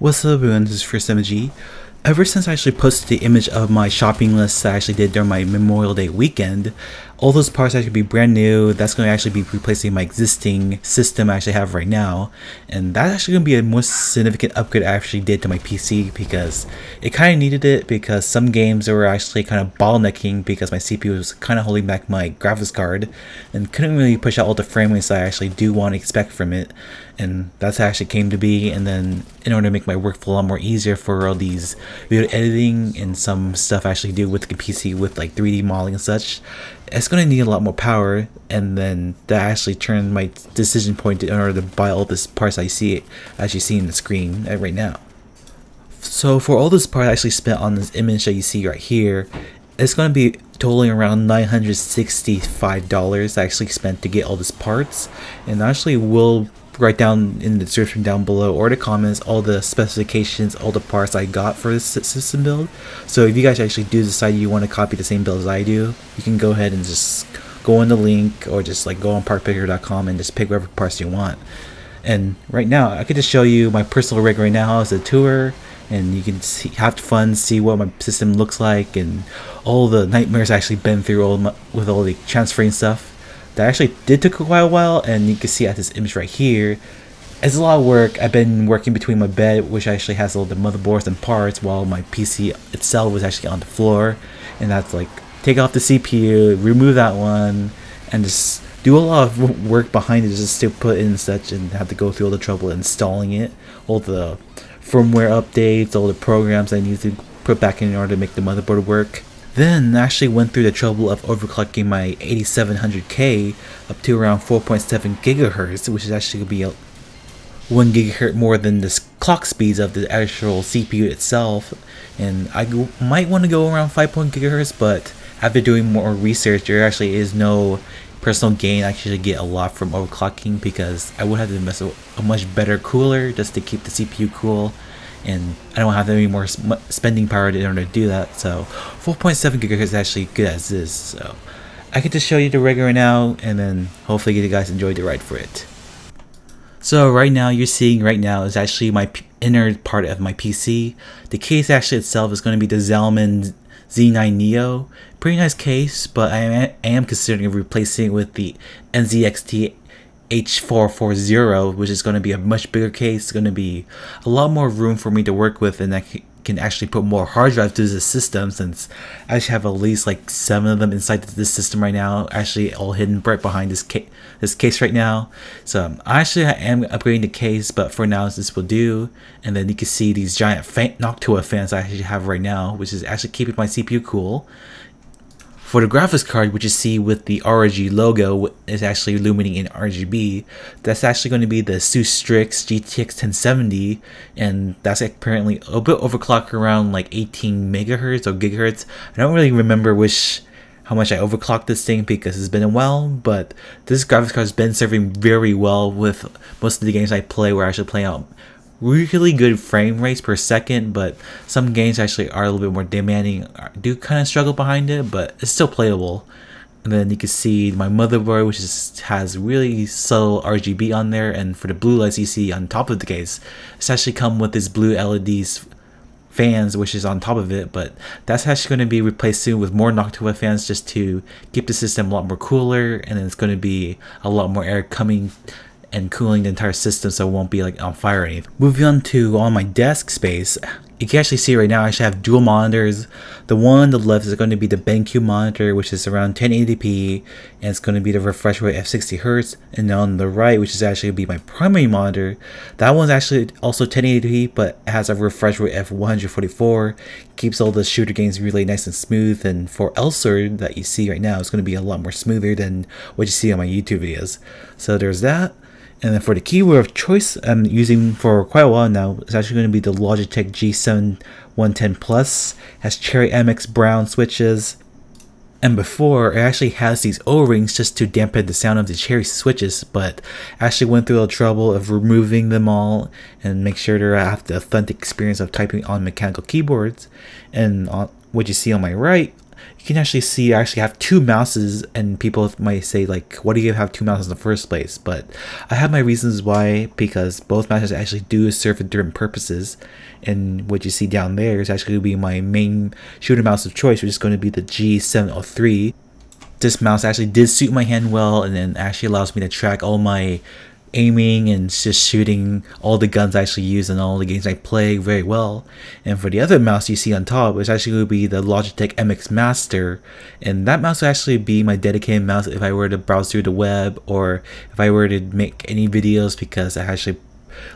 What's up everyone, this is First MG. Ever since I actually posted the image of my shopping list that I actually did during my Memorial Day weekend, all those parts actually be brand new. That's going to actually be replacing my existing system I actually have right now, and that's actually going to be a more significant upgrade I actually did to my PC because it kind of needed it, because some games were actually kind of bottlenecking because my CPU was kind of holding back my graphics card and couldn't really push out all the frame rates that I actually do want to expect from it. And that's how it actually came to be. And then in order to make my workflow a lot more easier for all these video editing and some stuff I actually do with the PC with like 3D modeling and such, it's going to need a lot more power. And then that actually turned my decision point in order to buy all this parts I see actually see in the screen right now. So for all this part I actually spent on this image that you see right here, it's going to be totaling around $965 I actually spent to get all these parts. And I actually will write down in the description down below or the comments all the specifications, all the parts I got for this system build. So if you guys actually do decide you want to copy the same build as I do, you can go ahead and just go on the link or just like go on partpicker.com and just pick whatever parts you want. And right now I could just show you my personal rig right now as a tour, and you can see, have fun, see what my system looks like and all the nightmares I actually been through with all the transferring stuff. That actually did take quite a while, and you can see at this image right here, it's a lot of work. I've been working between my bed, which actually has all the motherboards and parts, while my PC itself was actually on the floor. And that's like take off the CPU, remove that one, and just do a lot of work behind it just to put in such, and have to go through all the trouble installing it, all the firmware updates, all the programs I need to put back in order to make the motherboard work. Then I actually went through the trouble of overclocking my 8700K up to around 4.7 gigahertz, which is actually going to be 1 gigahertz more than the clock speeds of the actual CPU itself. And I might want to go around 5.0 gigahertz, but after doing more research, there actually is no personal gain I actually get a lot from overclocking, because I would have to mess with a much better cooler just to keep the CPU cool, and I don't have any more spending power in order to do that. So 4.7 gigahertz is actually good as is. So I can just show you the rig right now, and then hopefully you guys enjoyed the ride for it. So right now you're seeing right now is actually my inner part of my PC. The case actually itself is going to be the Zalman Z9 Neo. Pretty nice case, but I am considering replacing it with the NZXT H440, which is going to be a much bigger case. It's going to be a lot more room for me to work with, and I can actually put more hard drives to this system, since I actually have at least like 7 of them inside this system right now, actually all hidden right behind this case right now. So I am upgrading the case, but for now this will do. And then you can see these giant Noctua fans I actually have right now, which is actually keeping my CPU cool. For the graphics card, which you see with the ROG logo is actually illuminating in RGB, that's actually going to be the Asus Strix GTX 1070, and that's apparently a bit overclocked around like 18 megahertz or gigahertz. I don't really remember how much I overclocked this thing because it's been a while, but this graphics card has been serving very well with most of the games I play, where I actually play out really good frame rates per second, but some games actually are a little bit more demanding, do kind of struggle behind it, but it's still playable. And then you can see my motherboard, which has really subtle RGB on there, and for the blue lights you see on top of the case, it's actually come with this blue LEDs fans which is on top of it, but that's actually going to be replaced soon with more Noctua fans just to keep the system a lot more cooler, and then it's going to be a lot more air coming and cooling the entire system, so it won't be like on fire or anything. Moving on to all my desk space, you can actually see right now I actually have dual monitors. The one on the left is going to be the BenQ monitor, which is around 1080p, and it's going to be the refresh rate of 60 Hz. And on the right, which is actually going to be my primary monitor, that one's actually also 1080p, but it has a refresh rate of 144. Keeps all the shooter games really nice and smooth, and for Elsword that you see right now, it's going to be a lot more smoother than what you see on my YouTube videos. So there's that. And then for the keyboard of choice I'm using for quite a while now, it's actually going to be the Logitech G710 Plus. Has cherry MX brown switches. And before, it actually has these O-rings just to dampen the sound of the cherry switches, but I actually went through the trouble of removing them all and make sure that I have the authentic experience of typing on mechanical keyboards. And on what you see on my right, you can actually see I actually have two mouses, and people might say like, what do you have two mouses in the first place? But I have my reasons why, because both mouses actually do serve for different purposes. And what you see down there is actually going to be my main shooter mouse of choice, which is going to be the G703. This mouse actually did suit my hand well, and then actually allows me to track all my aiming and just shooting all the guns I actually use and all the games I play very well. And for the other mouse you see on top, it's actually going to be the Logitech MX Master, and that mouse will actually be my dedicated mouse if I were to browse through the web, or if I were to make any videos, because I actually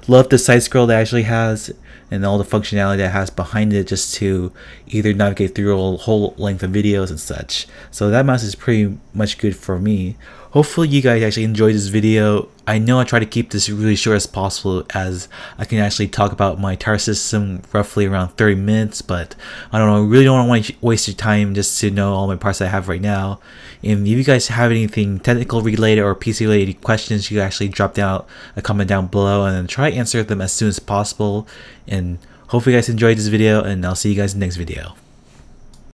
love the side scroll that it actually has and all the functionality that it has behind it, just to either navigate through a whole length of videos and such. So that mouse is pretty much good for me. Hopefully you guys actually enjoyed this video. I know I try to keep this really short as possible, as I can actually talk about my entire system roughly around 30 minutes, but I don't know, I really don't want to waste your time just to know all my parts I have right now. And if you guys have anything technical related or PC related questions, you can actually drop down a comment down below, and then try to answer them as soon as possible. And hopefully you guys enjoyed this video, and I'll see you guys in the next video.